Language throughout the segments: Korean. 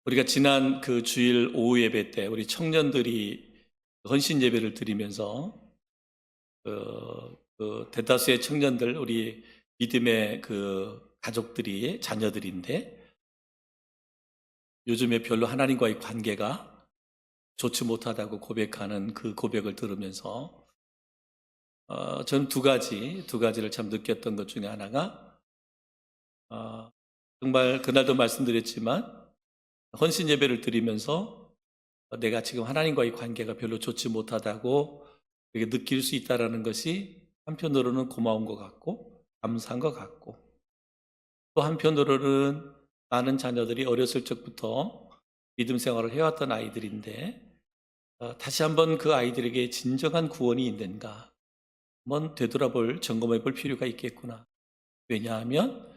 우리가 지난 그 주일 오후 예배 때 우리 청년들이 헌신 예배를 드리면서 대다수의 청년들, 우리 믿음의 그 가족들이 자녀들인데 요즘에 별로 하나님과의 관계가 좋지 못하다고 고백하는 그 고백을 들으면서 저는 두 가지를 참 느꼈던 것 중에 하나가 정말 그날도 말씀드렸지만 헌신 예배를 드리면서 내가 지금 하나님과의 관계가 별로 좋지 못하다고 그렇게 느낄 수 있다는 것이 한편으로는 고마운 것 같고 감사한 것 같고, 또 한편으로는 많은 자녀들이 어렸을 적부터 믿음 생활을 해왔던 아이들인데 다시 한번 그 아이들에게 진정한 구원이 있는가 한번 되돌아볼, 점검해 볼 필요가 있겠구나. 왜냐하면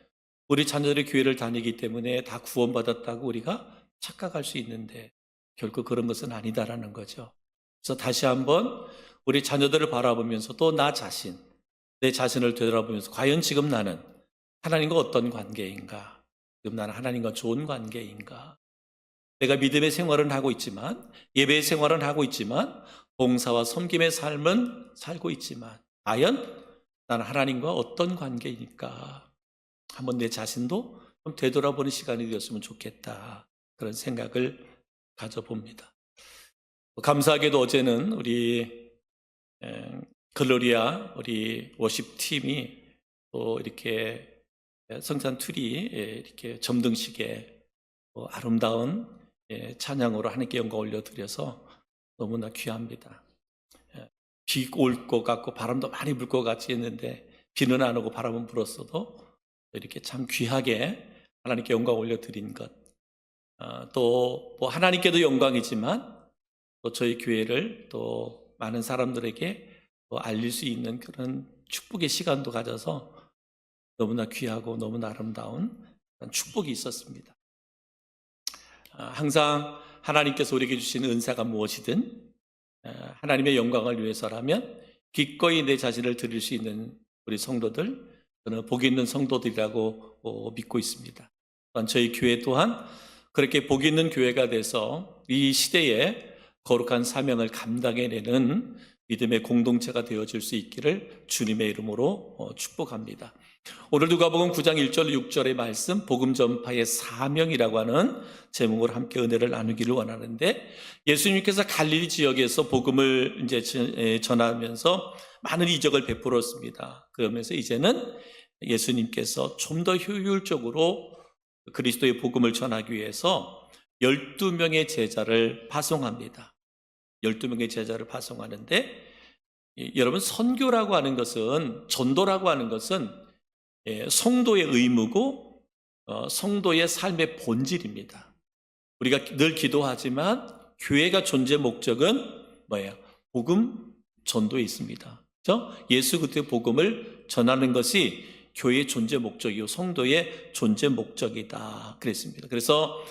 우리 자녀들이 교회를 다니기 때문에 다 구원받았다고 우리가 착각할 수 있는데 결코 그런 것은 아니다라는 거죠. 그래서 다시 한번 우리 자녀들을 바라보면서 또 나 자신, 내 자신을 되돌아보면서 과연 지금 나는 하나님과 어떤 관계인가? 지금 나는 하나님과 좋은 관계인가? 내가 믿음의 생활은 하고 있지만, 예배의 생활은 하고 있지만, 봉사와 섬김의 삶은 살고 있지만 과연 나는 하나님과 어떤 관계일까? 한번 내 자신도 좀 되돌아보는 시간이 되었으면 좋겠다, 그런 생각을 가져봅니다. 감사하게도 어제는 우리 글로리아 우리 워십 팀이 또 이렇게 성산 투리 이렇게 점등식에 아름다운 찬양으로 하나님께 영광 올려드려서 너무나 귀합니다. 비 올 것 같고 바람도 많이 불 것 같이 했는데 비는 안 오고 바람은 불었어도 이렇게 참 귀하게 하나님께 영광 올려드린 것, 또 뭐 하나님께도 영광이지만 또 저희 교회를 또 많은 사람들에게 또 알릴 수 있는 그런 축복의 시간도 가져서 너무나 귀하고 너무나 아름다운 축복이 있었습니다. 항상 하나님께서 우리에게 주신 은사가 무엇이든 하나님의 영광을 위해서라면 기꺼이 내 자신을 드릴 수 있는 우리 성도들, 저는 복이 있는 성도들이라고 믿고 있습니다. 또한 저희 교회 또한 그렇게 복이 있는 교회가 돼서 이 시대에 거룩한 사명을 감당해내는 믿음의 공동체가 되어질 수 있기를 주님의 이름으로 축복합니다. 오늘 누가복음 9장 1절 6절의 말씀, 복음 전파의 사명이라고 하는 제목으로 함께 은혜를 나누기를 원하는데, 예수님께서 갈릴리 지역에서 복음을 이제 전하면서 많은 이적을 베풀었습니다. 그러면서 이제는 예수님께서 좀 더 효율적으로 그리스도의 복음을 전하기 위해서 12명의 제자를 파송합니다. 12명의 제자를 파송하는데, 여러분, 선교라고 하는 것은, 전도라고 하는 것은 성도의 의무고 성도의 삶의 본질입니다. 우리가 늘 기도하지만 교회가 존재 목적은 뭐예요? 복음 전도에 있습니다. 그렇죠? 예수 그리스도의 복음을 전하는 것이 교회의 존재 목적이고 성도의 존재 목적이다 그랬습니다. 그래서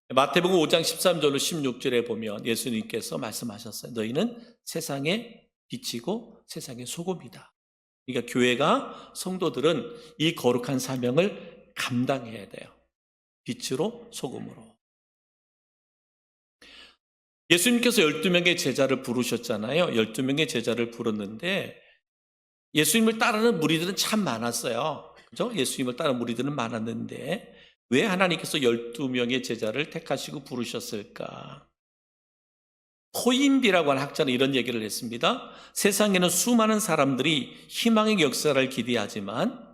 마태복음 5장 13절로 16절에 보면 예수님께서 말씀하셨어요. 너희는 세상의 빛이고 세상의 소금이다. 그러니까 교회가, 성도들은 이 거룩한 사명을 감당해야 돼요. 빛으로, 소금으로. 예수님께서 12명의 제자를 부르셨잖아요. 12명의 제자를 부르는데 예수님을 따르는 무리들은 참 많았어요. 그죠? 예수님을 따르는 무리들은 많았는데 왜 하나님께서 12명의 제자를 택하시고 부르셨을까? 토인비라고 하는 학자는 이런 얘기를 했습니다. 세상에는 수많은 사람들이 희망의 역사를 기대하지만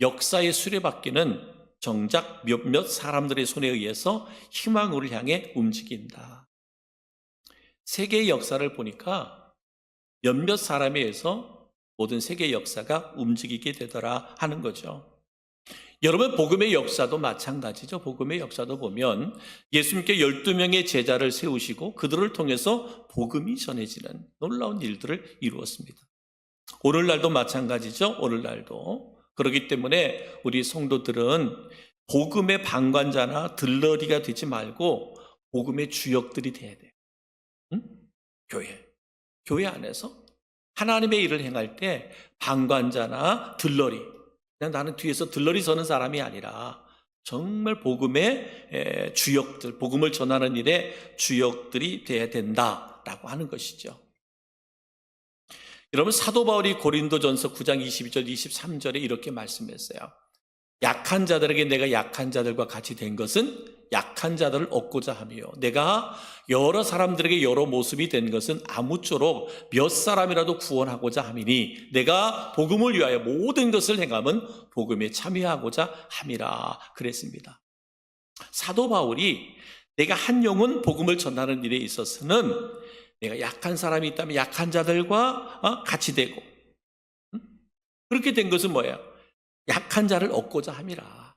역사의 수레바퀴는 정작 몇몇 사람들의 손에 의해서 희망을 향해 움직인다. 세계의 역사를 보니까 몇몇 사람에 의해서 모든 세계의 역사가 움직이게 되더라 하는 거죠. 여러분, 복음의 역사도 마찬가지죠. 복음의 역사도 보면 예수님께 12명의 제자를 세우시고 그들을 통해서 복음이 전해지는 놀라운 일들을 이루었습니다. 오늘날도 마찬가지죠. 오늘날도. 그렇기 때문에 우리 성도들은 복음의 방관자나 들러리가 되지 말고 복음의 주역들이 돼야 돼요. 응? 교회 안에서 하나님의 일을 행할 때 방관자나 들러리, 그냥 나는 뒤에서 들러리 서는 사람이 아니라 정말 복음의 주역들, 복음을 전하는 일에 주역들이 돼야 된다라고 하는 것이죠. 여러분, 사도 바울이 고린도전서 9장 22절 23절에 이렇게 말씀했어요. 약한 자들에게 내가 약한 자들과 같이 된 것은 약한 자들을 얻고자 하며, 내가 여러 사람들에게 여러 모습이 된 것은 아무쪼록 몇 사람이라도 구원하고자 함이니, 내가 복음을 위하여 모든 것을 행함은 복음에 참여하고자 함이라 그랬습니다. 사도 바울이 내가 한 영혼 복음을 전하는 일에 있어서는 내가 약한 사람이 있다면 약한 자들과 같이 되고, 그렇게 된 것은 뭐예요? 약한 자를 얻고자 함이라.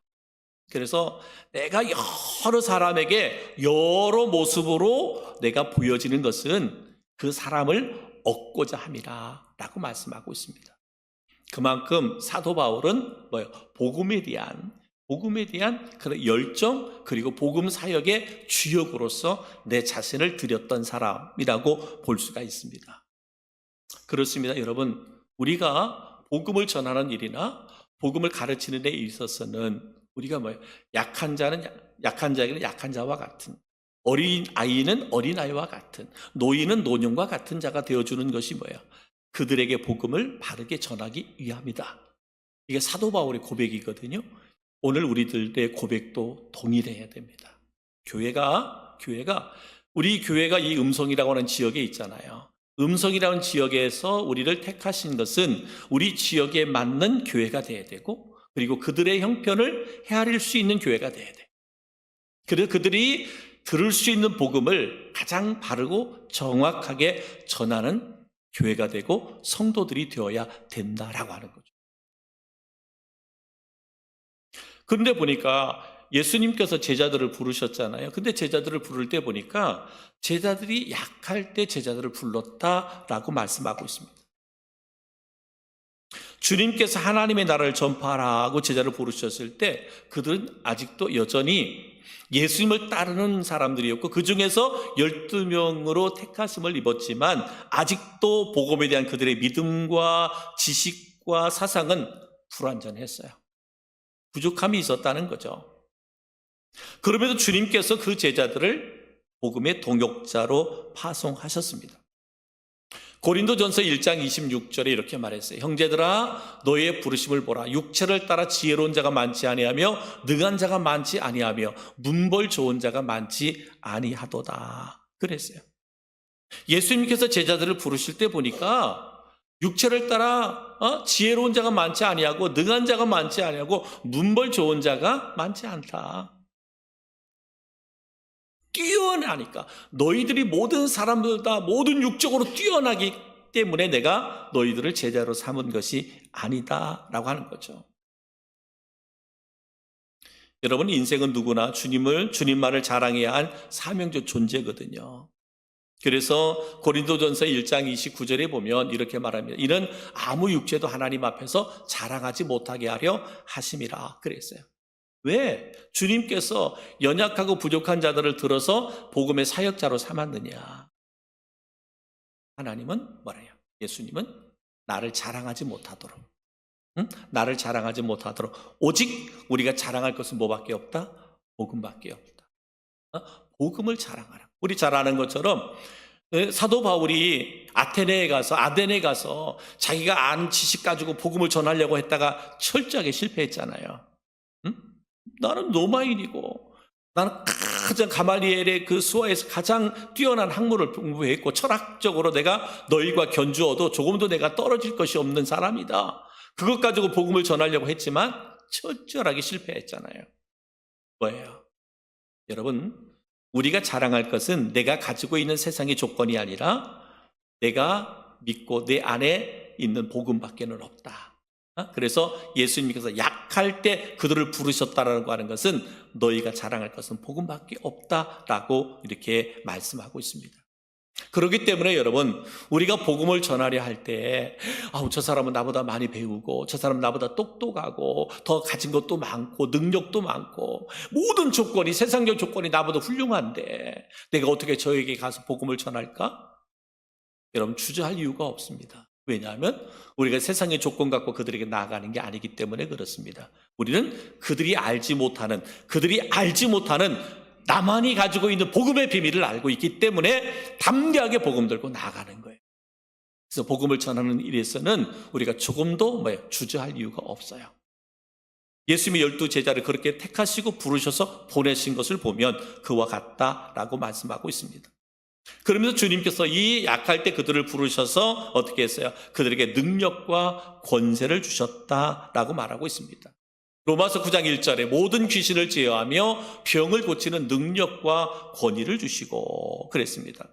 그래서 내가 여러 사람에게 여러 모습으로 내가 보여지는 것은 그 사람을 얻고자 함이라 라고 말씀하고 있습니다. 그만큼 사도 바울은 뭐예요? 복음에 대한 그런 열정, 그리고 복음 사역의 주역으로서 내 자신을 드렸던 사람이라고 볼 수가 있습니다. 그렇습니다. 여러분, 우리가 복음을 전하는 일이나 복음을 가르치는 데 있어서는 우리가 뭐예요? 약한 자는 약한 자에게는 약한 자와 같은, 어린 아이는 어린 아이와 같은, 노인은 노년과 같은 자가 되어주는 것이 뭐예요? 그들에게 복음을 바르게 전하기 위함이다. 이게 사도 바울의 고백이거든요. 오늘 우리들의 고백도 동일해야 됩니다. 우리 교회가 이 음성이라고 하는 지역에 있잖아요. 음성이라는 지역에서 우리를 택하신 것은 우리 지역에 맞는 교회가 돼야 되고, 그리고 그들의 형편을 헤아릴 수 있는 교회가 돼야 돼. 그래서 그들이 들을 수 있는 복음을 가장 바르고 정확하게 전하는 교회가 되고 성도들이 되어야 된다라고 하는 거죠. 그런데 보니까 예수님께서 제자들을 부르셨잖아요. 근데 제자들을 부를 때 보니까 제자들이 약할 때 제자들을 불렀다라고 말씀하고 있습니다. 주님께서 하나님의 나라를 전파하라고 제자를 부르셨을 때 그들은 아직도 여전히 예수님을 따르는 사람들이었고, 그 중에서 12명으로 택하심을 입었지만 아직도 복음에 대한 그들의 믿음과 지식과 사상은 불완전했어요. 부족함이 있었다는 거죠. 그럼에도 주님께서 그 제자들을 복음의 동역자로 파송하셨습니다. 고린도전서 1장 26절에 이렇게 말했어요. 형제들아, 너희의 부르심을 보라. 육체를 따라 지혜로운 자가 많지 아니하며 능한 자가 많지 아니하며 문벌 좋은 자가 많지 아니하도다 그랬어요. 예수님께서 제자들을 부르실 때 보니까 육체를 따라 지혜로운 자가 많지 아니하고 능한 자가 많지 아니하고 문벌 좋은 자가 많지 않다. 뛰어나니까, 너희들이 모든 사람들 다 모든 육적으로 뛰어나기 때문에 내가 너희들을 제자로 삼은 것이 아니다 라고 하는 거죠. 여러분, 인생은 누구나 주님만을 자랑해야 할 사명적 존재거든요. 그래서 고린도전서 1장 29절에 보면 이렇게 말합니다. 이는 아무 육체도 하나님 앞에서 자랑하지 못하게 하려 하심이라 그랬어요. 왜? 주님께서 연약하고 부족한 자들을 들어서 복음의 사역자로 삼았느냐? 하나님은 뭐래요? 예수님은 나를 자랑하지 못하도록, 나를 자랑하지 못하도록, 오직 우리가 자랑할 것은 뭐밖에 없다? 복음밖에 없다. 복음을 자랑하라. 우리 잘 아는 것처럼 사도 바울이 아데네에 가서 자기가 아는 지식 가지고 복음을 전하려고 했다가 철저하게 실패했잖아요. 나는 로마인이고, 나는 가장 가말리엘의 그 수하에서 가장 뛰어난 학문을 공부했고, 철학적으로 내가 너희와 견주어도 조금도 내가 떨어질 것이 없는 사람이다. 그것 가지고 복음을 전하려고 했지만 철저하게 실패했잖아요. 뭐예요? 여러분, 우리가 자랑할 것은 내가 가지고 있는 세상의 조건이 아니라 내가 믿고 내 안에 있는 복음밖에는 없다. 그래서 예수님께서 약할 때 그들을 부르셨다라고 하는 것은 너희가 자랑할 것은 복음밖에 없다라고 이렇게 말씀하고 있습니다. 그렇기 때문에 여러분, 우리가 복음을 전하려 할 때 저 사람은 나보다 많이 배우고, 저 사람은 나보다 똑똑하고, 더 가진 것도 많고, 능력도 많고, 모든 조건이, 세상적 조건이 나보다 훌륭한데 내가 어떻게 저에게 가서 복음을 전할까? 여러분, 주저할 이유가 없습니다. 왜냐하면 우리가 세상의 조건 갖고 그들에게 나아가는 게 아니기 때문에 그렇습니다. 우리는 그들이 알지 못하는 나만이 가지고 있는 복음의 비밀을 알고 있기 때문에 담대하게 복음 들고 나아가는 거예요. 그래서 복음을 전하는 일에서는 우리가 조금도 주저할 이유가 없어요. 예수님이 12 제자를 그렇게 택하시고 부르셔서 보내신 것을 보면 그와 같다라고 말씀하고 있습니다. 그러면서 주님께서 이 약할 때 그들을 부르셔서 어떻게 했어요? 그들에게 능력과 권세를 주셨다라고 말하고 있습니다. 로마서 9장 1절에 모든 귀신을 제어하며 병을 고치는 능력과 권위를 주시고 그랬습니다.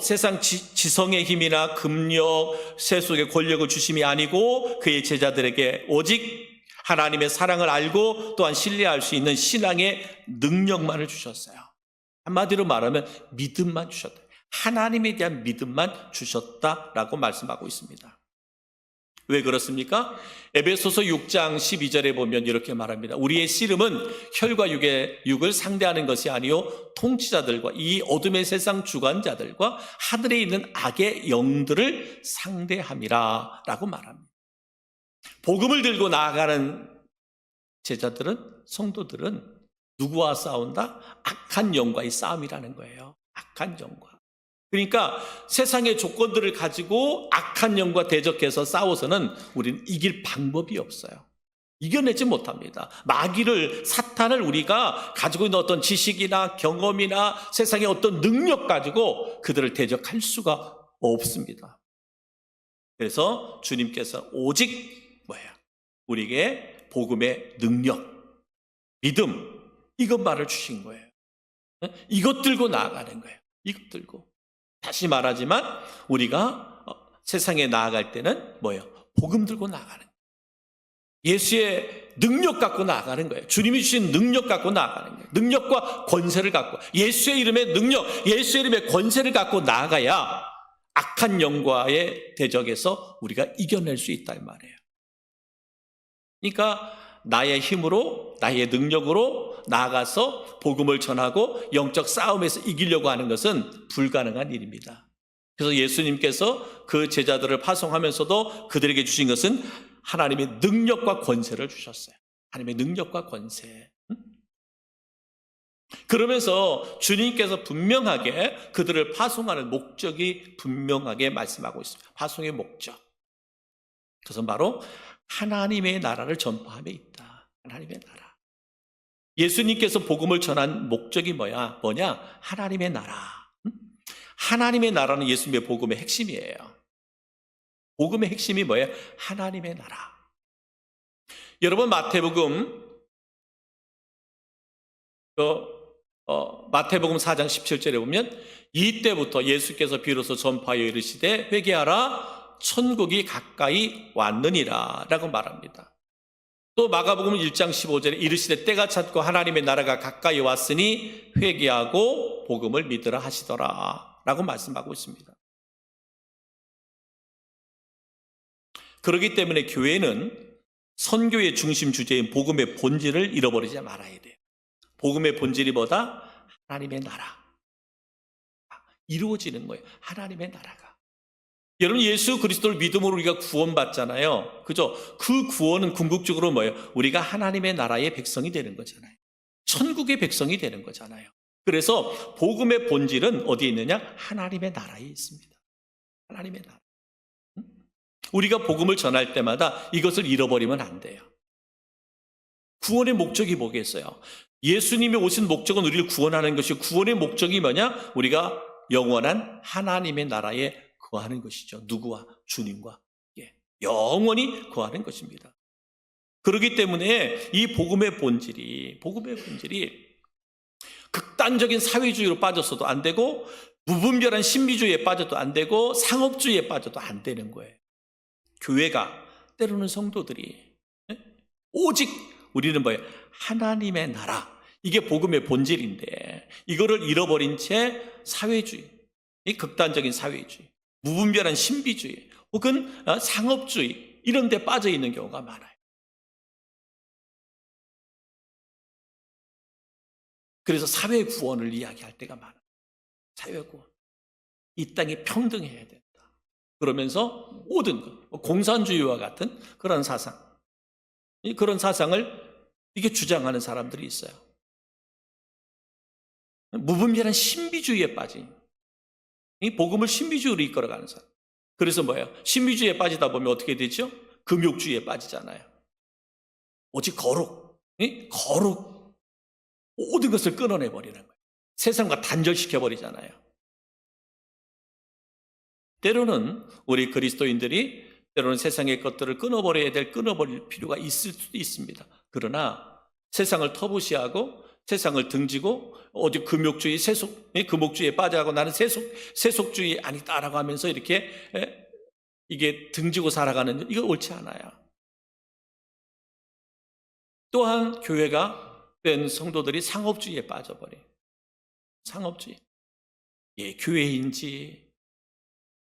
세상 지성의 힘이나 금력, 세속의 권력을 주심이 아니고 그의 제자들에게 오직 하나님의 사랑을 알고 또한 신뢰할 수 있는 신앙의 능력만을 주셨어요. 한마디로 말하면 믿음만 주셨다. 하나님에 대한 믿음만 주셨다라고 말씀하고 있습니다. 왜 그렇습니까? 에베소서 6장 12절에 보면 이렇게 말합니다. 우리의 씨름은 혈과 육을 상대하는 것이 아니요 통치자들과 이 어둠의 세상 주관자들과 하늘에 있는 악의 영들을 상대함이라 라고 말합니다. 복음을 들고 나아가는 제자들은, 성도들은 누구와 싸운다? 악한 영과의 싸움이라는 거예요. 악한 영과. 그러니까 세상의 조건들을 가지고 악한 영과 대적해서 싸워서는 우리는 이길 방법이 없어요. 이겨내지 못합니다. 마귀를, 사탄을 우리가 가지고 있는 어떤 지식이나 경험이나 세상의 어떤 능력 가지고 그들을 대적할 수가 없습니다. 그래서 주님께서 오직 우리에게 복음의 능력, 믿음, 이것만을 주신 거예요. 이것 들고 나아가는 거예요. 이것 들고. 다시 말하지만 우리가 세상에 나아갈 때는 복음 들고 나아가는 거예요. 예수의 능력 갖고 나아가는 거예요. 주님이 주신 능력 갖고 나아가는 거예요. 능력과 권세를 갖고, 예수의 이름의 능력, 예수의 이름의 권세를 갖고 나아가야 악한 영과의 대적에서 우리가 이겨낼 수 있다 이 말이에요. 그러니까 나의 힘으로, 나의 능력으로 나아가서 복음을 전하고 영적 싸움에서 이기려고 하는 것은 불가능한 일입니다. 그래서 예수님께서 그 제자들을 파송하면서도 그들에게 주신 것은 하나님의 능력과 권세를 주셨어요. 하나님의 능력과 권세. 그러면서 주님께서 분명하게 그들을 파송하는 목적이 분명하게 말씀하고 있습니다. 파송의 목적. 그것은 바로 하나님의 나라를 전파함에 있다. 하나님의 나라. 예수님께서 복음을 전한 목적이 뭐냐? 하나님의 나라. 하나님의 나라는 예수님의 복음의 핵심이에요. 복음의 핵심이 뭐예요? 하나님의 나라. 여러분 마태복음 4장 17절에 보면 이때부터 예수께서 비로소 전파하여 이르시되 회개하라 천국이 가까이 왔느니라 라고 말합니다. 또 마가복음 1장 15절에 이르시되 때가 찼고 하나님의 나라가 가까이 왔으니 회개하고 복음을 믿으라 하시더라 라고 말씀하고 있습니다. 그렇기 때문에 교회는 선교의 중심 주제인 복음의 본질을 잃어버리지 말아야 돼요. 복음의 본질이 뭐다? 하나님의 나라. 이루어지는 거예요. 하나님의 나라가. 여러분 예수 그리스도를 믿음으로 우리가 구원받잖아요. 그죠? 그 구원은 궁극적으로 뭐예요? 우리가 하나님의 나라의 백성이 되는 거잖아요. 천국의 백성이 되는 거잖아요. 그래서 복음의 본질은 어디에 있느냐? 하나님의 나라에 있습니다. 하나님의 나라. 우리가 복음을 전할 때마다 이것을 잃어버리면 안 돼요. 구원의 목적이 뭐겠어요? 예수님이 오신 목적은 우리를 구원하는 것이고 구원의 목적이 뭐냐? 우리가 영원한 하나님의 나라에 거하는 것이죠. 누구와? 주님과 영원히 거하는 것입니다. 그렇기 때문에 이 복음의 본질이 극단적인 사회주의로 빠졌어도 안 되고 무분별한 신비주의에 빠져도 안 되고 상업주의에 빠져도 안 되는 거예요. 교회가 때로는 성도들이 오직 우리는 뭐예요? 하나님의 나라. 이게 복음의 본질인데 이거를 잃어버린 채 사회주의, 극단적인 사회주의, 무분별한 신비주의 혹은 상업주의 이런 데 빠져 있는 경우가 많아요. 그래서 사회 구원을 이야기할 때가 많아요. 사회 구원. 이 땅이 평등해야 된다. 그러면서 모든 것, 공산주의와 같은 그런 사상, 그런 사상을 이게 주장하는 사람들이 있어요. 무분별한 신비주의에 빠진, 이 복음을 신비주의로 이끌어가는 사람. 그래서 뭐예요? 신비주의에 빠지다 보면 어떻게 되죠? 금욕주의에 빠지잖아요. 오직 거룩, 모든 것을 끊어내버리는 거예요. 세상과 단절시켜버리잖아요. 때로는 우리 그리스도인들이 때로는 세상의 것들을 끊어버릴 필요가 있을 수도 있습니다. 그러나 세상을 터부시하고 세상을 등지고 어디 금욕주의, 금욕주의에 빠져가고 나는 세속주의 아니다라고 하면서 이렇게 이게 등지고 살아가는 이거 옳지 않아요. 또한 교회가 된 성도들이 상업주의에 빠져버려요. 상업주의. 교회인지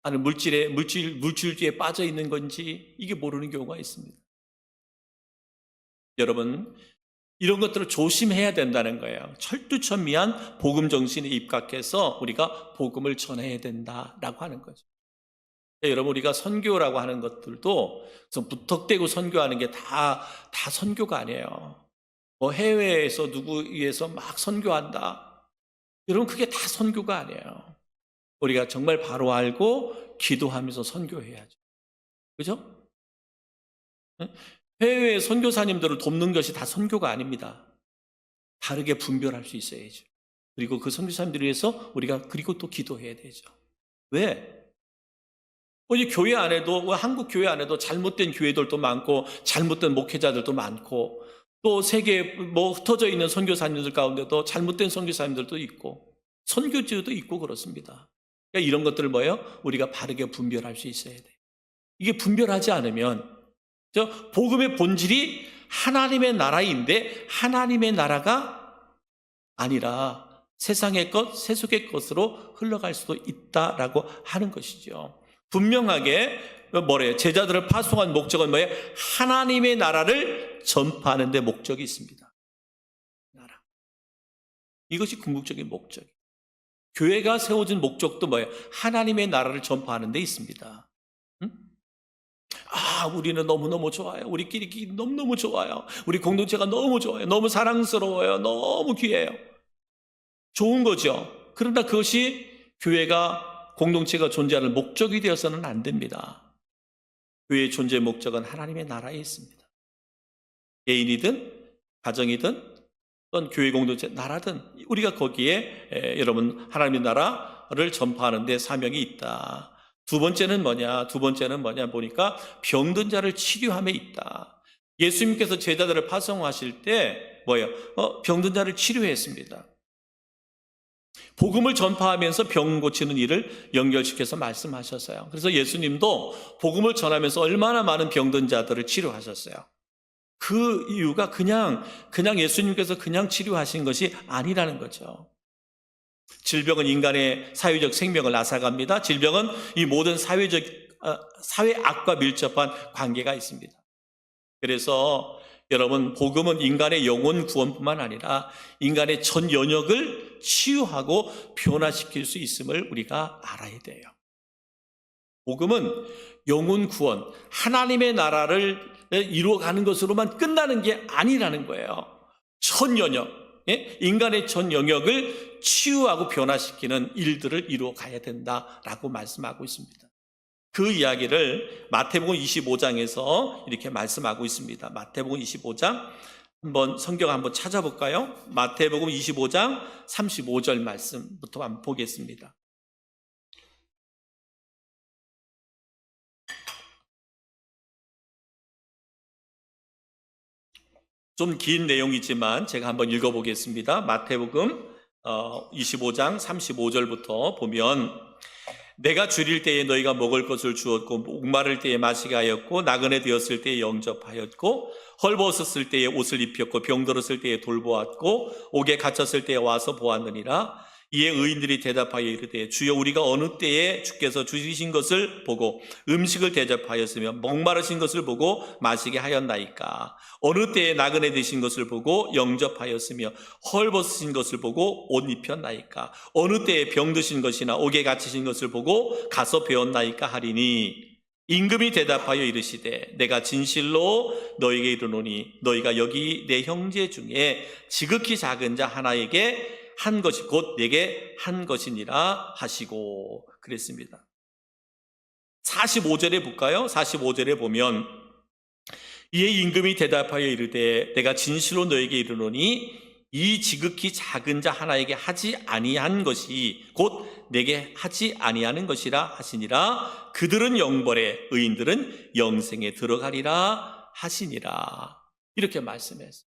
아니면 물질주의에 빠져 있는 건지 이게 모르는 경우가 있습니다. 여러분, 이런 것들을 조심해야 된다는 거예요. 철두철미한 복음 정신에 입각해서 우리가 복음을 전해야 된다라고 하는 거죠. 여러분, 우리가 선교라고 하는 것들도 무턱대고 선교하는 게 다 선교가 아니에요. 뭐 해외에서 누구 위해서 막 선교한다. 여러분, 그게 다 선교가 아니에요. 우리가 정말 바로 알고 기도하면서 선교해야죠. 그죠? 해외의 선교사님들을 돕는 것이 다 선교가 아닙니다. 다르게 분별할 수 있어야죠. 그리고 그 선교사님들을 위해서 우리가 그리고 또 기도해야 되죠. 왜? 이 교회 안에도, 한국 교회 안에도 잘못된 교회들도 많고 잘못된 목회자들도 많고 또 세계에 흩어져 있는 선교사님들 가운데도 잘못된 선교사님들도 있고 선교지도 있고 그렇습니다. 그러니까 이런 것들을 우리가 바르게 분별할 수 있어야 돼요. 이게 분별하지 않으면 복음의 본질이 하나님의 나라인데 하나님의 나라가 아니라 세상의 것, 세속의 것으로 흘러갈 수도 있다라고 하는 것이죠. 분명하게 제자들을 파송한 목적은 뭐예요? 하나님의 나라를 전파하는 데 목적이 있습니다. 나라. 이것이 궁극적인 목적이에요. 교회가 세워진 목적도 뭐예요? 하나님의 나라를 전파하는 데 있습니다. 우리는 너무너무 좋아요. 우리끼리 너무너무 좋아요. 우리 공동체가 너무 좋아요. 너무 사랑스러워요. 너무 귀해요. 좋은 거죠. 그러나 그것이 교회가 공동체가 존재하는 목적이 되어서는 안 됩니다. 교회의 존재 목적은 하나님의 나라에 있습니다. 개인이든 가정이든 어떤 교회 공동체 나라든 우리가 거기에 여러분 하나님의 나라를 전파하는 데 사명이 있다. 두 번째는 뭐냐 보니까 병든 자를 치료함에 있다. 예수님께서 제자들을 파송하실 때 병든 자를 치료했습니다. 복음을 전파하면서 병 고치는 일을 연결시켜서 말씀하셨어요. 그래서 예수님도 복음을 전하면서 얼마나 많은 병든 자들을 치료하셨어요. 그 이유가 그냥 예수님께서 그냥 치료하신 것이 아니라는 거죠. 질병은 인간의 사회적 생명을 앗아갑니다. 질병은 이 모든 사회 악과 밀접한 관계가 있습니다. 그래서 여러분, 복음은 인간의 영혼 구원뿐만 아니라 인간의 전 연역을 치유하고 변화시킬 수 있음을 우리가 알아야 돼요. 복음은 영혼 구원, 하나님의 나라를 이루어가는 것으로만 끝나는 게 아니라는 거예요. 전 연역, 인간의 전 영역을 치유하고 변화시키는 일들을 이루어가야 된다라고 말씀하고 있습니다. 그 이야기를 마태복음 25장에서 이렇게 말씀하고 있습니다. 마태복음 25장 성경 한번 찾아볼까요? 마태복음 25장 35절 말씀부터 한번 보겠습니다. 좀 긴 내용이지만 제가 한번 읽어보겠습니다. 마태복음 25장 35절부터 보면 내가 줄일 때에 너희가 먹을 것을 주었고 목마를 때에 마시게 하였고 나그네 되었을 때에 영접하였고 헐벗었을 때에 옷을 입혔고 병들었을 때에 돌보았고 옥에 갇혔을 때에 와서 보았느니라. 이에 의인들이 대답하여 이르되 주여 우리가 어느 때에 주께서 주시신 것을 보고 음식을 대접하였으며 목마르신 것을 보고 마시게 하였나이까. 어느 때에 나그네 되신 것을 보고 영접하였으며 헐벗으신 것을 보고 옷 입혔나이까. 어느 때에 병드신 것이나 옥에 갇히신 것을 보고 가서 배웠나이까 하리니 임금이 대답하여 이르시되 내가 진실로 너에게 이르노니 너희가 여기 내 형제 중에 지극히 작은 자 하나에게 한 것이 곧 내게 한 것이니라 하시고 그랬습니다. 45절에 볼까요? 45절에 보면 이에 임금이 대답하여 이르되 내가 진실로 너에게 이르노니 이 지극히 작은 자 하나에게 하지 아니한 것이 곧 내게 하지 아니하는 것이라 하시니라. 그들은 영벌에 의인들은 영생에 들어가리라 하시니라. 이렇게 말씀했어요.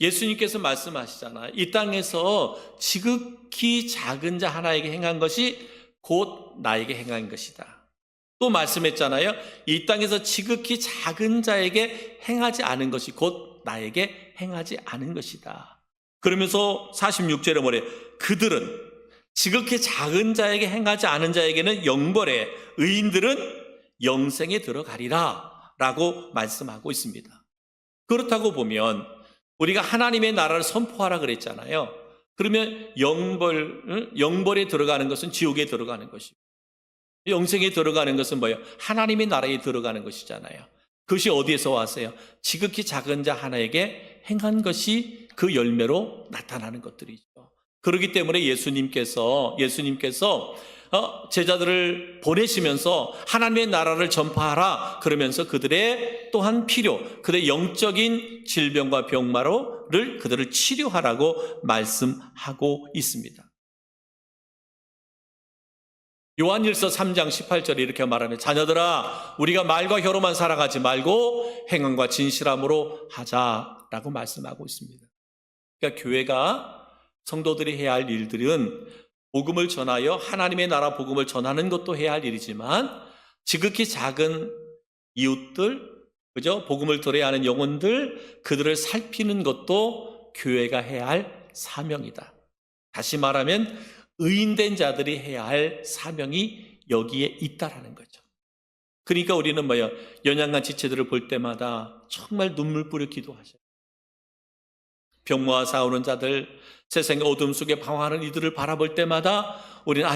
예수님께서 말씀하시잖아요. 이 땅에서 지극히 작은 자 하나에게 행한 것이 곧 나에게 행한 것이다. 또 말씀했잖아요. 이 땅에서 지극히 작은 자에게 행하지 않은 것이 곧 나에게 행하지 않은 것이다. 그러면서 46절에 뭐래? 그들은 지극히 작은 자에게 행하지 않은 자에게는 영벌에 의인들은 영생에 들어가리라 라고 말씀하고 있습니다. 그렇다고 보면 우리가 하나님의 나라를 선포하라 그랬잖아요. 그러면 영벌에 들어가는 것은 지옥에 들어가는 것이고 영생에 들어가는 것은 뭐예요? 하나님의 나라에 들어가는 것이잖아요. 그것이 어디에서 왔어요? 지극히 작은 자 하나에게 행한 것이 그 열매로 나타나는 것들이죠. 그렇기 때문에 예수님께서 제자들을 보내시면서 하나님의 나라를 전파하라 그러면서 그들의 또한 그들의 영적인 질병과 병마로를 그들을 치료하라고 말씀하고 있습니다. 요한일서 3장 18절에 이렇게 말하면 자녀들아 우리가 말과 혀로만 살아가지 말고 행함과 진실함으로 하자라고 말씀하고 있습니다. 그러니까 교회가 성도들이 해야 할 일들은 복음을 전하여 하나님의 나라 복음을 전하는 것도 해야 할 일이지만 지극히 작은 이웃들, 그죠? 복음을 들어야 하는 영혼들, 그들을 살피는 것도 교회가 해야 할 사명이다. 다시 말하면 의인된 자들이 해야 할 사명이 여기에 있다라는 거죠. 그러니까 우리는 연약한 지체들을 볼 때마다 정말 눈물 뿌려 기도하셔요. 병마와 싸우는 자들, 세상의 어둠 속에 방황하는 이들을 바라볼 때마다 우리는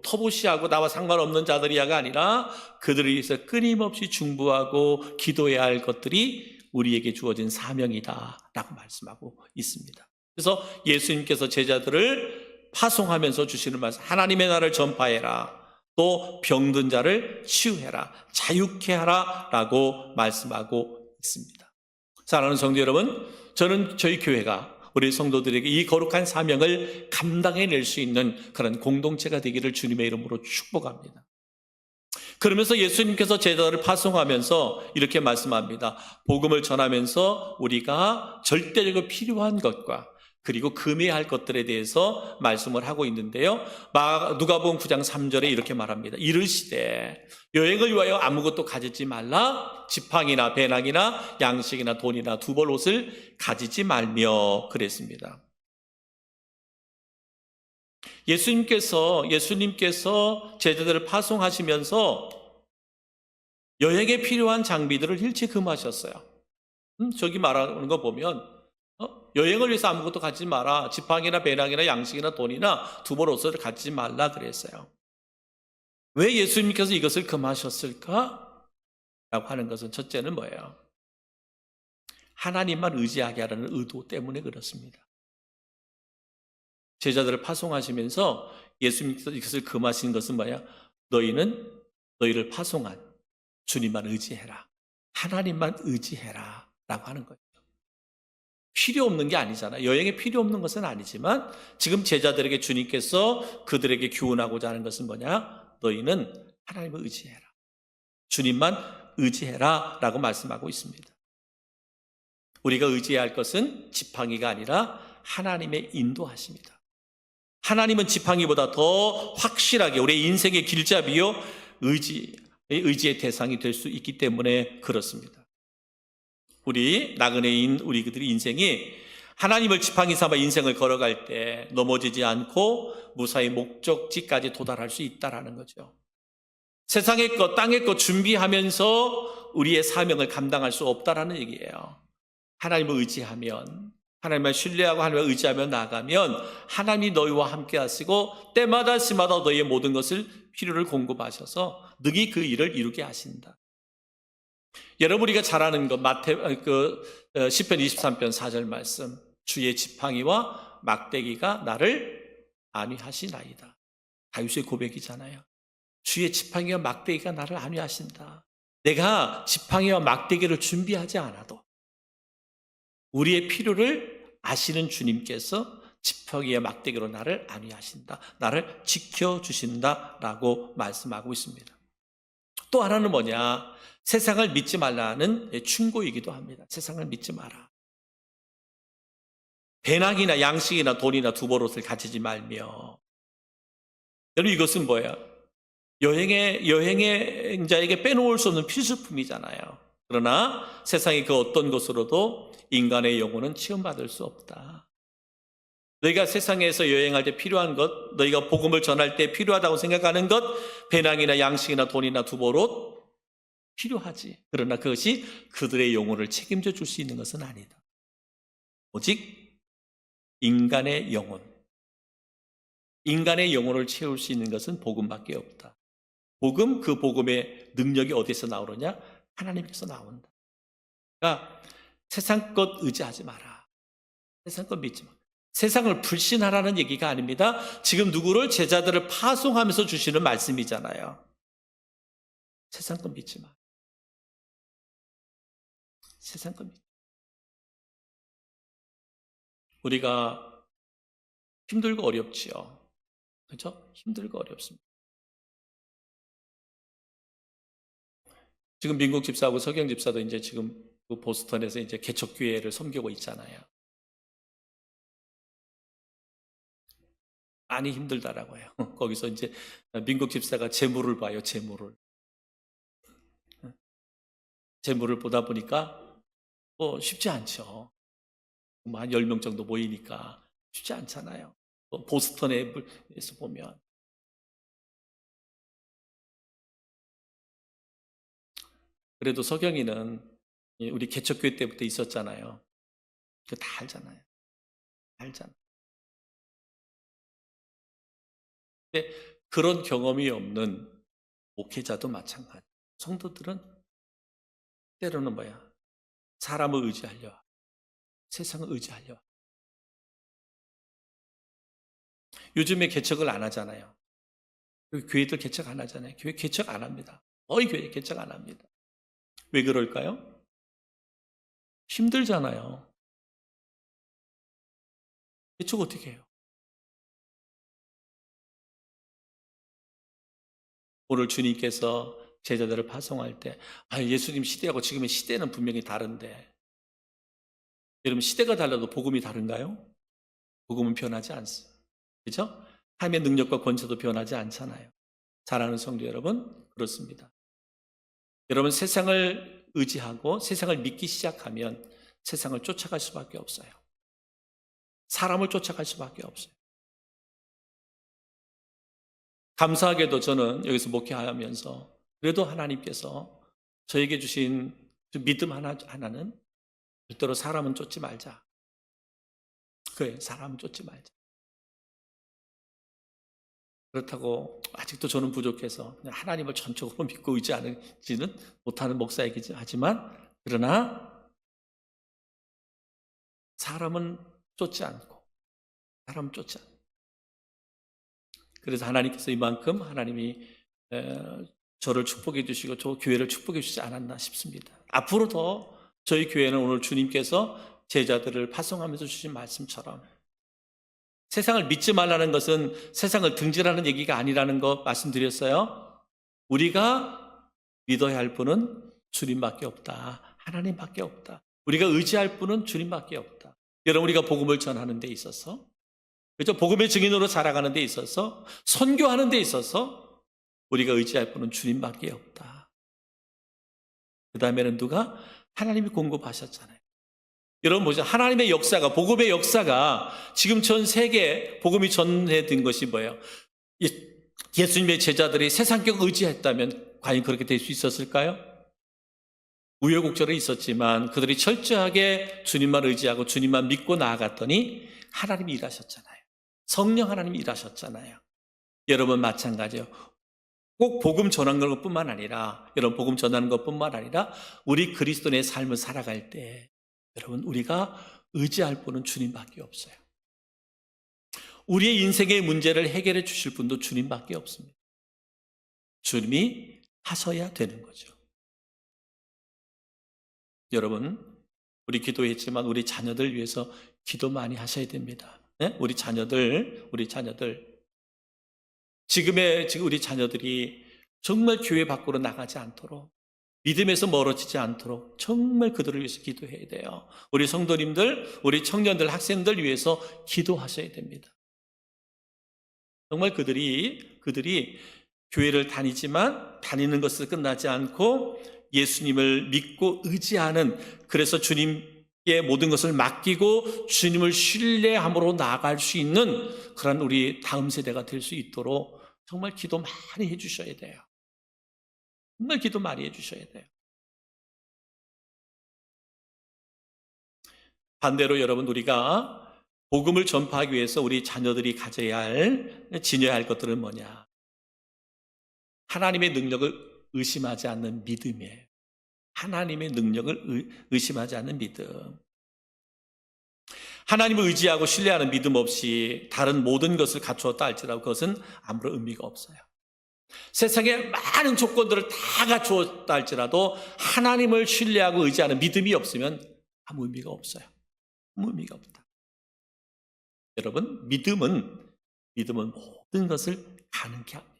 터부시하고 나와 상관없는 자들이야가 아니라 그들을 위해서 끊임없이 중보하고 기도해야 할 것들이 우리에게 주어진 사명이다 라고 말씀하고 있습니다. 그래서 예수님께서 제자들을 파송하면서 주시는 말씀, 하나님의 나라를 전파해라, 또 병든 자를 치유해라, 자유케 하라 라고 말씀하고 있습니다. 사랑하는 성도 여러분, 저는 저희 교회가 우리 성도들에게 이 거룩한 사명을 감당해낼 수 있는 그런 공동체가 되기를 주님의 이름으로 축복합니다. 그러면서 예수님께서 제자들을 파송하면서 이렇게 말씀합니다. 복음을 전하면서 우리가 절대적으로 필요한 것과 그리고 금해야 할 것들에 대해서 말씀을 하고 있는데요. 누가복음 9장 3절에 이렇게 말합니다. 이르시되 여행을 위하여 아무것도 가지지 말라. 지팡이나 배낭이나 양식이나 돈이나 두 벌 옷을 가지지 말며 그랬습니다. 예수님께서 제자들을 파송하시면서 여행에 필요한 장비들을 일체 금하셨어요. 저기 말하는 거 보면 여행을 위해서 아무것도 가지지 마라. 지팡이나 배낭이나 양식이나 돈이나 두 벌 옷을 가지지 말라 그랬어요. 왜 예수님께서 이것을 금하셨을까? 라고 하는 것은 첫째는 뭐예요? 하나님만 의지하게 하라는 의도 때문에 그렇습니다. 제자들을 파송하시면서 예수님께서 이것을 금하신 것은 뭐야? 너희를 파송한 주님만 의지해라. 하나님만 의지해라. 라고 하는 거예요. 필요 없는 게 아니잖아요. 여행에 필요 없는 것은 아니지만 지금 제자들에게 주님께서 그들에게 교훈하고자 하는 것은 뭐냐? 너희는 하나님을 의지해라. 주님만 의지해라 라고 말씀하고 있습니다. 우리가 의지해야 할 것은 지팡이가 아니라 하나님의 인도하심이다. 하나님은 지팡이보다 더 확실하게 우리의 인생의 길잡이요 의지의 대상이 될 수 있기 때문에 그렇습니다. 우리 나그네인 우리 그들의 인생이 하나님을 지팡이 삼아 인생을 걸어갈 때 넘어지지 않고 무사히 목적지까지 도달할 수 있다라는 거죠. 세상의 것, 땅의 것 준비하면서 우리의 사명을 감당할 수 없다라는 얘기예요. 하나님을 의지하면, 하나님을 신뢰하고 하나님을 의지하며 나가면 하나님이 너희와 함께 하시고 때마다 시마다 너희의 모든 것을 필요를 공급하셔서 능히 그 일을 이루게 하신다. 여러분, 우리가 잘 아는 것 시편 23편 4절 말씀, 주의 지팡이와 막대기가 나를 안위하시나이다. 다윗의 고백이잖아요. 주의 지팡이와 막대기가 나를 안위하신다. 내가 지팡이와 막대기를 준비하지 않아도 우리의 필요를 아시는 주님께서 지팡이와 막대기로 나를 안위하신다. 나를 지켜주신다라고 말씀하고 있습니다. 또 하나는 뭐냐? 세상을 믿지 말라는 충고이기도 합니다. 세상을 믿지 마라. 배낭이나 양식이나 돈이나 두벌옷을 가지지 말며. 여러분, 이것은 뭐예요? 여행자에게 빼놓을 수 없는 필수품이잖아요. 그러나 세상의 그 어떤 것으로도 인간의 영혼은 치유받을 수 없다. 너희가 세상에서 여행할 때 필요한 것, 너희가 복음을 전할 때 필요하다고 생각하는 것, 배낭이나 양식이나 돈이나 두벌옷 필요하지. 그러나 그것이 그들의 영혼을 책임져 줄 수 있는 것은 아니다. 오직 인간의 영혼을 채울 수 있는 것은 복음밖에 없다. 복음, 그 복음의 능력이 어디서 나오느냐? 하나님께서 나온다. 그러니까 세상 것 의지하지 마라. 세상 것 믿지 마. 세상을 불신하라는 얘기가 아닙니다. 지금 누구를 제자들을 파송하면서 주시는 말씀이잖아요. 세상 것 믿지 마. 세상 것 믿지 마. 우리가 힘들고 어렵지요. 그렇죠? 힘들고 어렵습니다. 지금 민국 집사하고 서경 집사도 이제 지금 보스턴에서 이제 개척교회를 섬기고 있잖아요. 많이 힘들다라고 해요. 거기서 이제 민국 집사가 재물을 봐요, 재물을. 재물을 보다 보니까 쉽지 않죠. 한 10명 정도 모이니까 쉽지 않잖아요. 보스턴에서 보면. 그래도 서경이는 우리 개척교회 때부터 있었잖아요. 그거 다 알잖아요. 근데 그런 경험이 없는 목회자도 마찬가지. 성도들은 때로는 사람을 의지하려, 세상을 의지하려. 요즘에 개척을 안 하잖아요. 교회들 개척 안 하잖아요. 교회 개척 안 합니다. 거의 교회 개척 안 합니다. 왜 그럴까요? 힘들잖아요. 개척 어떻게 해요? 오늘 주님께서 제자들을 파송할 때 예수님 시대하고 지금의 시대는 분명히 다른데, 여러분, 시대가 달라도 복음이 다른가요? 복음은 변하지 않습니다. 그렇죠? 하나님의 능력과 권세도 변하지 않잖아요. 사랑하는 성도 여러분, 그렇습니다. 여러분, 세상을 의지하고 세상을 믿기 시작하면 세상을 쫓아갈 수밖에 없어요. 사람을 쫓아갈 수밖에 없어요. 감사하게도 저는 여기서 목회하면서 그래도 하나님께서 저에게 주신 믿음 하나는 절대로 사람은 쫓지 말자. 그래, 사람은 쫓지 말자. 그렇다고 아직도 저는 부족해서 그냥 하나님을 전적으로 믿고 의지하지는 못하는 목사이긴 하지만, 그러나 사람은 쫓지 않고, 그래서 하나님께서 이만큼 하나님이 저를 축복해 주시고 저 교회를 축복해 주시지 않았나 싶습니다. 앞으로도 저희 교회는 오늘 주님께서 제자들을 파송하면서 주신 말씀처럼 세상을 믿지 말라는 것은 세상을 등지라는 얘기가 아니라는 거 말씀드렸어요. 우리가 믿어야 할 분은 주님밖에 없다. 하나님밖에 없다. 우리가 의지할 분은 주님밖에 없다. 여러분, 우리가 복음을 전하는 데 있어서, 그렇죠? 복음의 증인으로 자라가는 데 있어서, 선교하는 데 있어서 우리가 의지할 분은 주님밖에 없다. 그 다음에는 누가? 하나님이 공급하셨잖아요. 여러분 보세요. 하나님의 역사가, 복음의 역사가 지금 전 세계에 복음이 전해진 것이 뭐예요? 예수님의 제자들이 세상격 의지했다면 과연 그렇게 될 수 있었을까요? 우여곡절은 있었지만 그들이 철저하게 주님만 의지하고 주님만 믿고 나아갔더니 하나님이 일하셨잖아요. 성령 하나님이 일하셨잖아요. 여러분 마찬가지예요. 꼭 복음 전하는 것뿐만 아니라, 여러분 복음 전하는 것뿐만 아니라 우리 그리스도인의 삶을 살아갈 때 여러분 우리가 의지할 분은 주님밖에 없어요. 우리의 인생의 문제를 해결해 주실 분도 주님밖에 없습니다. 주님이 하셔야 되는 거죠. 여러분, 우리 기도했지만 우리 자녀들 위해서 기도 많이 하셔야 됩니다. 네? 우리 자녀들 지금 우리 자녀들이 정말 교회 밖으로 나가지 않도록, 믿음에서 멀어지지 않도록 정말 그들을 위해서 기도해야 돼요. 우리 성도님들, 우리 청년들, 학생들 위해서 기도하셔야 됩니다. 정말 그들이 교회를 다니지만 다니는 것을 끝나지 않고 예수님을 믿고 의지하는, 그래서 주님께 모든 것을 맡기고 주님을 신뢰함으로 나아갈 수 있는 그런 우리 다음 세대가 될 수 있도록 정말 기도 많이 해주셔야 돼요. 정말 기도 많이 해주셔야 돼요. 반대로 여러분, 우리가 복음을 전파하기 위해서 우리 자녀들이 지녀야 할 것들은 뭐냐? 하나님의 능력을 의심하지 않는 믿음이에요. 하나님의 능력을 의심하지 않는 믿음. 하나님을 의지하고 신뢰하는 믿음 없이 다른 모든 것을 갖추었다 할지라도 그것은 아무런 의미가 없어요. 세상에 많은 조건들을 다 갖추었다 할지라도 하나님을 신뢰하고 의지하는 믿음이 없으면 아무 의미가 없어요. 아무 의미가 없다. 여러분, 믿음은 모든 것을 가능케 합니다.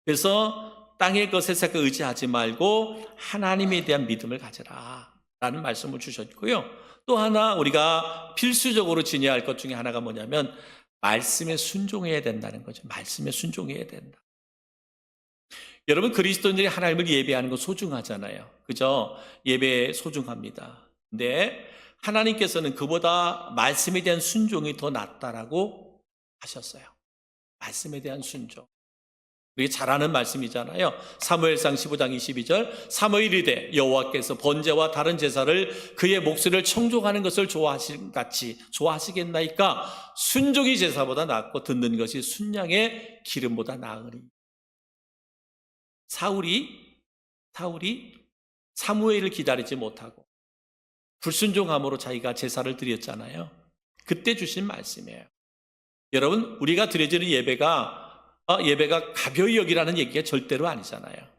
그래서 땅의 것, 세상에 의지하지 말고 하나님에 대한 믿음을 가져라 라는 말씀을 주셨고요. 또 하나 우리가 필수적으로 지녀야 할 것 중에 하나가 뭐냐면 말씀에 순종해야 된다는 거죠. 말씀에 순종해야 된다. 여러분, 그리스도인들이 하나님을 예배하는 거 소중하잖아요. 그죠? 예배 소중합니다. 근데 하나님께서는 그보다 말씀에 대한 순종이 더 낫다라고 하셨어요. 말씀에 대한 순종. 우리 잘 아는 말씀이잖아요. 사무엘상 15장 22절, 사무엘이 이르되 여호와께서 번제와 다른 제사를 그의 목소리를 청종하는 것을 좋아하시겠나이까? 순종이 제사보다 낫고 듣는 것이 순양의 기름보다 나으니. 사울이 사무엘을 기다리지 못하고 불순종함으로 자기가 제사를 드렸잖아요. 그때 주신 말씀이에요. 여러분, 우리가 드려지는 예배가 가벼이 여기라는 얘기가 절대로 아니잖아요.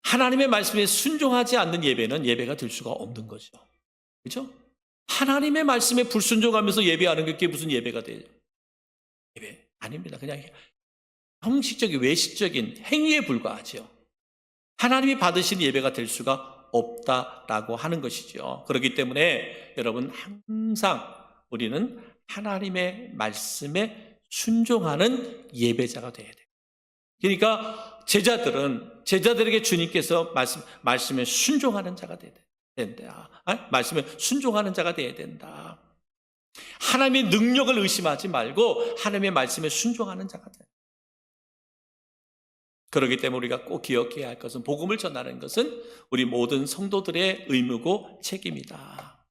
하나님의 말씀에 순종하지 않는 예배는 예배가 될 수가 없는 거죠. 그렇죠? 하나님의 말씀에 불순종하면서 예배하는 게 무슨 예배가 돼요? 예배 아닙니다. 그냥 형식적인 외식적인 행위에 불과하죠. 하나님이 받으신 예배가 될 수가 없다라고 하는 것이죠. 그렇기 때문에 여러분, 항상 우리는 하나님의 말씀에 순종하는 예배자가 돼야 돼요. 그러니까 제자들에게 주님께서 말씀에 순종하는 자가 돼야 된다. 말씀에 순종하는 자가 돼야 된다. 하나님의 능력을 의심하지 말고 하나님의 말씀에 순종하는 자가 돼요. 그렇기 때문에 우리가 꼭 기억해야 할 것은, 복음을 전하는 것은 우리 모든 성도들의 의무고 책임이다.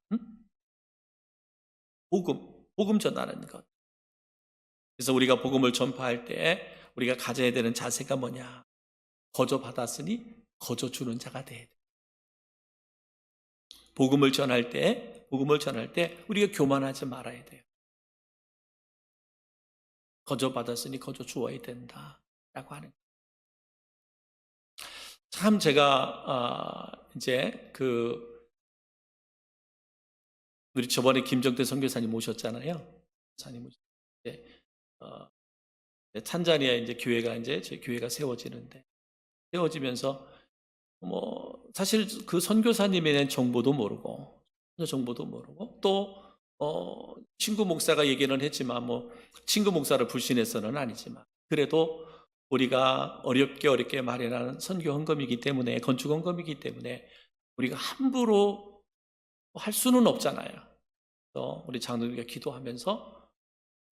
복음 전하는 것. 그래서 우리가 복음을 전파할 때 우리가 가져야 되는 자세가 뭐냐? 거저 받았으니 거저 주는 자가 돼야 돼. 복음을 전할 때 우리가 교만하지 말아야 돼요. 거저 받았으니 거저 주어야 된다라고 하는. 참 제가 이제 우리 저번에 김정태 선교사님 모셨잖아요. 탄자니아 이제 제 교회가 세워지면서 사실 그 선교사님에 대한 정보도 모르고 또 친구 목사가 얘기는 했지만 친구 목사를 불신해서는 아니지만 그래도 우리가 어렵게 마련하는 선교 헌금이기 때문에, 건축 헌금이기 때문에 우리가 함부로 할 수는 없잖아요. 그래서 우리 장로님과 기도하면서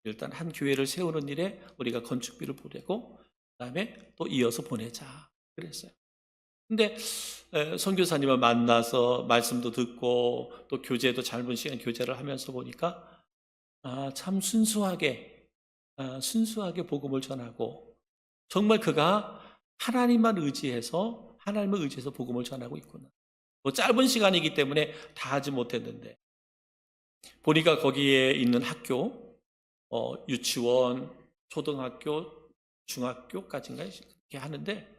일단 한 교회를 세우는 일에 우리가 건축비를 보내고 그다음에 또 이어서 보내자 그랬어요. 근데 선교사님을 만나서 말씀도 듣고 또 교제도 짧은 시간 교제를 하면서 보니까 참 순수하게 복음을 전하고 정말 그가 하나님을 의지해서 복음을 전하고 있구나. 뭐 짧은 시간이기 때문에 다 하지 못했는데 보니까 거기에 있는 학교, 유치원, 초등학교, 중학교까지인가 이렇게 하는데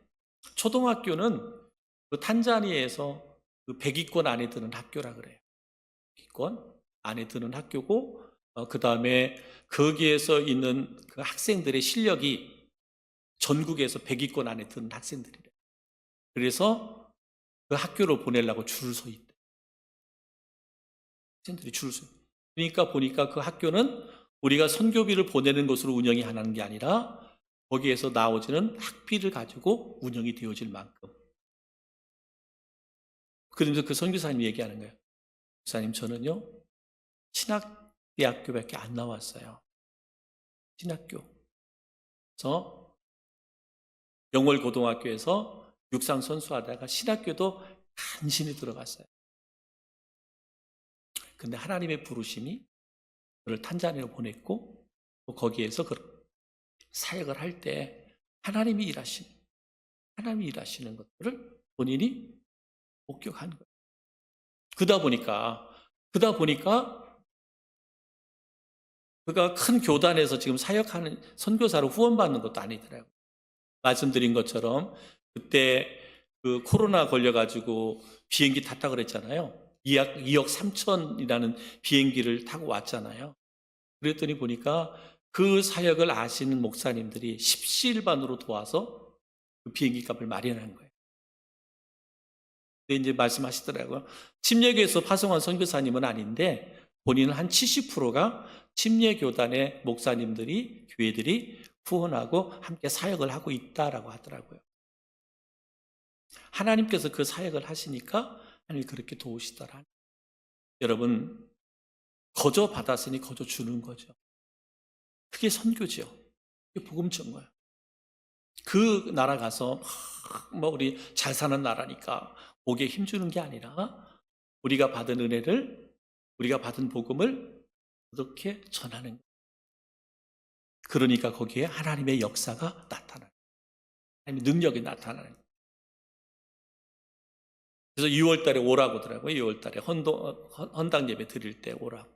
초등학교는 그 탄자니아에서 그 100위권 안에 드는 학교라 그래요. 100위권 안에 드는 학교고 그 다음에 거기에서 있는 그 학생들의 실력이 전국에서 100위권 안에 드는 학생들이래요. 그래서 그 학교로 보내려고 줄을 서 있대. 학생들이 줄을 서 있대. 그러니까 보니까 그 학교는 우리가 선교비를 보내는 것으로 운영이 하는 게 아니라 거기에서 나오지는 학비를 가지고 운영이 되어질 만큼. 그러면서 그 선교사님이 얘기하는 거예요. 목사님, 저는요 신학대학교밖에 안 나왔어요. 신학교. 그래서 영월고등학교에서 육상 선수하다가 신학교도 간신히 들어갔어요. 근데 하나님의 부르심이 그를 탄자니아로 보냈고 또 거기에서 그 사역을 할 때 하나님이 일하시는 것들을 본인이 목격한 거예요. 그러다 보니까 그가 큰 교단에서 지금 사역하는 선교사로 후원받는 것도 아니더라고요. 말씀드린 것처럼 그때 그 코로나 걸려가지고 비행기 탔다 그랬잖아요. 2억 3천이라는 비행기를 타고 왔잖아요. 그랬더니 보니까 그 사역을 아시는 목사님들이 십시일반으로 도와서 그 비행기 값을 마련한 거예요. 근데 이제 말씀하시더라고요. 침례교에서 파송한 선교사님은 아닌데 본인은 한 70%가 침례교단의 목사님들이 교회들이 후원하고 함께 사역을 하고 있다라고 하더라고요. 하나님께서 그 사역을 하시니까 하나님이 그렇게 도우시더라. 여러분, 거저 받았으니 거저 주는 거죠. 그게 선교죠. 그게 복음 전거예요. 그 나라 가서 뭐 우리 잘 사는 나라니까 목에 힘주는 게 아니라 우리가 받은 은혜를, 우리가 받은 복음을 그렇게 전하는 거예요. 그러니까 거기에 하나님의 역사가 나타나요. 하나님의 능력이 나타나는 거예요. 그래서 6월 달에 오라고 하더라고요. 6월 달에 헌당 예배 드릴 때 오라고.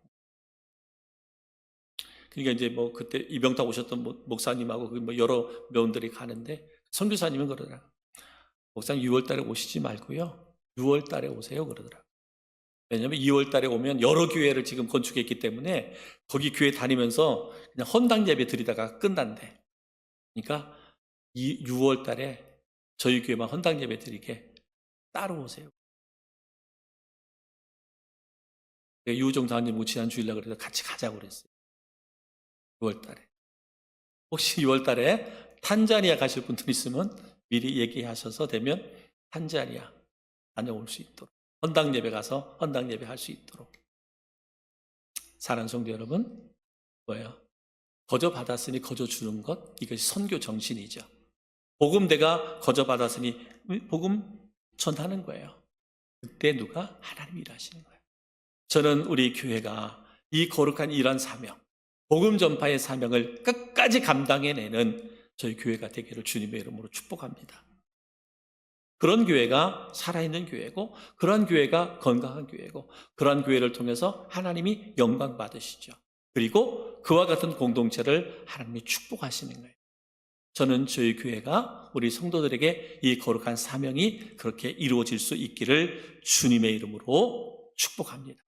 그러니까 이제 뭐 그때 이병탁 오셨던 목사님하고 뭐 여러 명들이 가는데 선교사님은 그러더라고요. 목사님 6월 달에 오시지 말고요. 6월 달에 오세요 그러더라고요. 왜냐하면 2월 달에 오면 여러 교회를 지금 건축했기 때문에 거기 교회 다니면서 그냥 헌당 예배 드리다가 끝난대. 그러니까 6월 달에 저희 교회만 헌당 예배 드리게 따로 오세요. 유우정 장님 지난 주일날 그래서 같이 가자고 그랬어요. 6월 달에. 혹시 6월 달에 탄자니아 가실 분들 있으면 미리 얘기하셔서 되면 탄자니아 다녀올 수 있도록. 헌당 예배 가서 헌당 예배 할 수 있도록. 사랑하는 성도 여러분, 뭐예요? 거저 받았으니 거저 주는 것, 이것이 선교 정신이죠. 복음 내가 거저 받았으니 복음 전하는 거예요. 그때 누가? 하나님이 일하시는 거예요. 저는 우리 교회가 이 거룩한 일한 사명, 복음 전파의 사명을 끝까지 감당해내는 저희 교회가 되기를 주님의 이름으로 축복합니다. 그런 교회가 살아있는 교회고, 그런 교회가 건강한 교회고, 그런 교회를 통해서 하나님이 영광 받으시죠. 그리고 그와 같은 공동체를 하나님이 축복하시는 거예요. 저는 저희 교회가 우리 성도들에게 이 거룩한 사명이 그렇게 이루어질 수 있기를 주님의 이름으로 축복합니다.